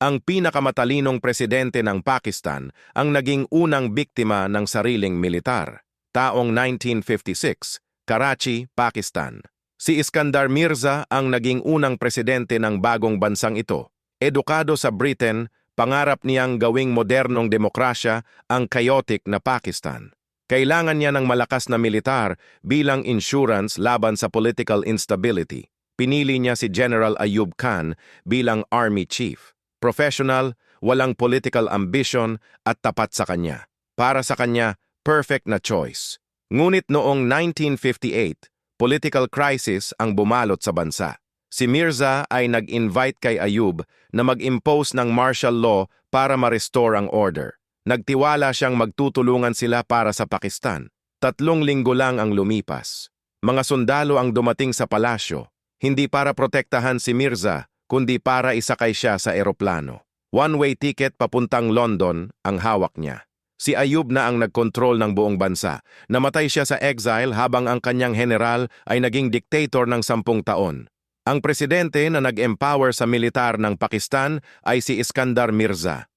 Ang pinakamatalinong presidente ng Pakistan ang naging unang biktima ng sariling militar. Taong 1956, Karachi, Pakistan. Si Iskandar Mirza ang naging unang presidente ng bagong bansang ito. Edukado sa Britain, pangarap niyang gawing modernong demokrasya ang chaotic na Pakistan. Kailangan niya ng malakas na militar bilang insurance laban sa political instability. Pinili niya si General Ayub Khan bilang army chief. Professional, walang political ambition at tapat sa kanya. Para sa kanya, perfect na choice. Ngunit noong 1958, political crisis ang bumalot sa bansa. Si Mirza ay nag-invite kay Ayub na mag-impose ng martial law para ma-restore ang order. Nagtiwala siyang magtutulungan sila para sa Pakistan. 3 linggo lang ang lumipas. Mga sundalo ang dumating sa palasyo, hindi para protektahan si Mirza, kundi para isakay siya sa eroplano. One-way ticket papuntang London ang hawak niya. Si Ayub na ang nagkontrol ng buong bansa. Namatay siya sa exile habang ang kanyang general ay naging dictator ng 10 taon. Ang presidente na nag-empower sa militar ng Pakistan ay si Iskandar Mirza.